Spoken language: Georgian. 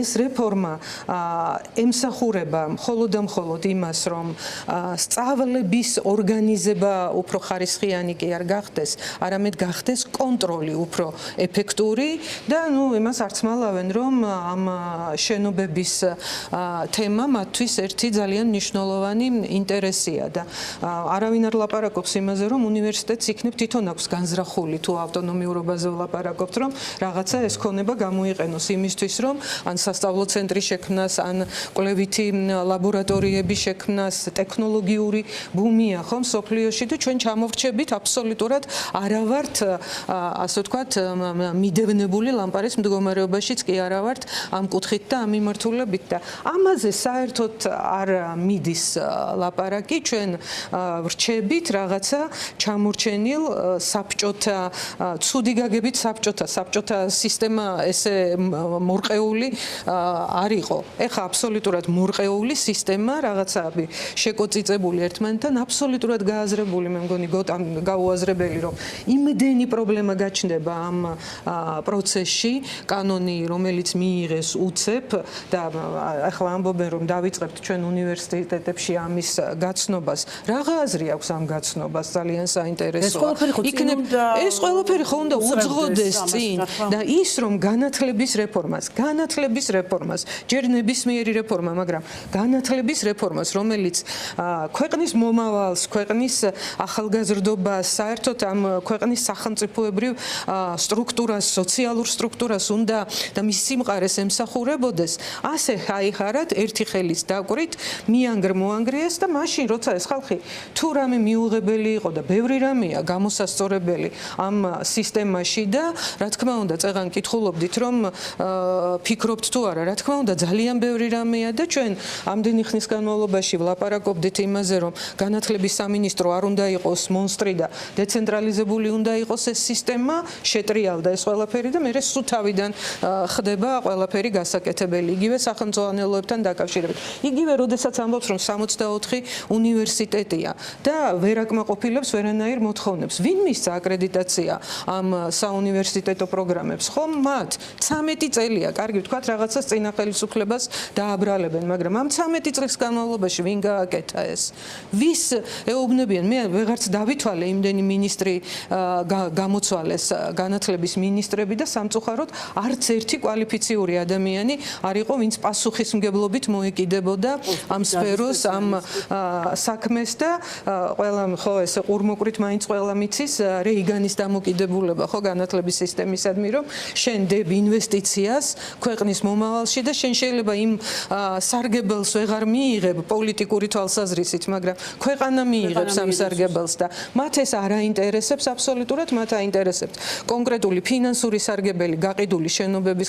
ეს რეფორმა ემსახურება მხოლოდ და მხოლოდ იმას, რომ სწავლების ორგანიზება უფრო ხარისხიანი კი არ გახდეს, არამედ გახდეს კონტროლი უფრო ეფექტური და იმას არც მალავენ, რომ ამ შენობების თემა მათთვის ერთი ძალიან მნიშვნელოვანი ინტერესია და არავინ არ ლაპარაკობს იმაზე, რომ უნივერსიტეტს იქნებ თვითონ აქვს განზრახული თუ ავტონომიურობაზე ვლაპარაკობთ, რომ რაღაცა ეს ქონება გამოიყენოს იმისთვის, რომ ან სასწავლო ცენტრი შექმნას, ან კვლევითი ლაბორატორიები შექმნას, ტექნოლოგიური ბუმია ხომ სოფლიოში და ჩვენ ჩამოვრჩებით აბსოლუტურად არავართ, ასე ვთქვათ, მიდევნებული ლამპარის მდგომარეობაშიც კი არავართ ამ კუთხით და ამ მიმართულებით და ამაზე საერთოდ არ მიდის ლაპარაკი, ჩვენ ვრჩებით რაღაცა ჩამორჩენილ საბჭოთა ცუდი გაგებით საბჭოთა სისტემა ესე მორყეული არ იყო. ეხა აბსოლუტურად მორყეული სისტემა, რაღაცები შეკოწიწებული ერთმანეთთან, აბსოლუტურად გააზრებული, მე მგონი გაუაზრებელი, რომ იმდენი პრობლემა გაჩნდება ამ პროცესში, კანონი, რომელიც მიიღეს უცებ და ეხლა ამბობენ, რომ დავიწყებთ ჩვენ უნივერსიტეტებში ამის გაცნობას. რაღა აზრი აქვს ამ გაცნობას? ძალიან საინტერესოა. ეს ყველაფერი ხო უნდა უძღოდეს წინ და ის რომ განათლების რეფორმას, ჯერ ნებისმიერი რეფორმა, მაგრამ განათლების რეფორმას, რომელიც ქვეყნის მომავალს, ქვეყნის ახალგაზრდობას, საერთოდ ამ ქვეყნის სახელმწიფოებრივ სტრუქტურას, სოციალურ სტრუქტურას უნდა და მის სიმყარეს ემსახურებოდეს, ასე აიხარათ ერთი ხელის დაკვრით, მიანგრ-მოანგრიეს და მაშინ როცა ეს ხალხი თუ რამე მიუღებელი იყო და ბევრი რამეა გამოსასწორებელი ამ სისტემაში და რა თქმა უნდა, წეღან კითხულობდით, რომ ფიქრობთ თუ არა, რა თქმა უნდა, ძალიან ბევრი რამეა და ჩვენ ამდენი ხნის განმავლობაში ვლაპარაკობდით იმაზე, რომ განათლების სამინისტრო არ უნდა იყოს მონსტრი და დეცენტრალიზებული უნდა იყოს ეს სისტემა, შეტრიალდა ეს ყველაფერი და მე სულ თავიდან ხდება ყველაფერი გასაკეთებელი. იგივე სახელმწიფოებთან დაკავშირებით. იგივე, როდესაც ამბობს, რომ 64 უნივერსიტეტია და ვერ აკმაყოფილებს ვერანაირ მოთხოვნებს. ვინ მისცა აკრედიტაცია ამ საუნივერსიტეტო პროგრამებს? ხომ მათ 13 წელია, კარგი ვთქვათ, რაღაცას წინა ხელისუფლებას დააბრალებენ, მაგრამ ამ 13 წლის განმავლობაში ვინ გააკეთა ეს? ვის ეუბნებიან? მე ვეღარც დავითვალე იმდენი მინისტრი გამოცვალეს განათლების მინისტრები და სამწუხაროდ არც ერთი კვალიფიციური ადამიანი არ იყო, ვინც პასუხისმგებლობით მოეკიდებოდა ამ სფეროს, ამ საქმეს და ყველა ხო ესე ყურმოყრით მაინც ყველა მიცის რეიგანის დამოკიდებულება ხო განათლების სისტემისადმი, რომ შენ დებ ინვესტიციას ქვეყნის მომავალში და შენ შეიძლება იმ სარგებელს ვეღარ მიიღებ პოლიტიკური თვალსაზრისით, მაგრამ ქვეყანა მიიღებს ამ სარგებელს და მათ ეს არ აინტერესებს აბსოლუტურად, მათ აინტერესებთ კონკრეტული ფინანსური სარგებელი გაყიდული შენობებისგან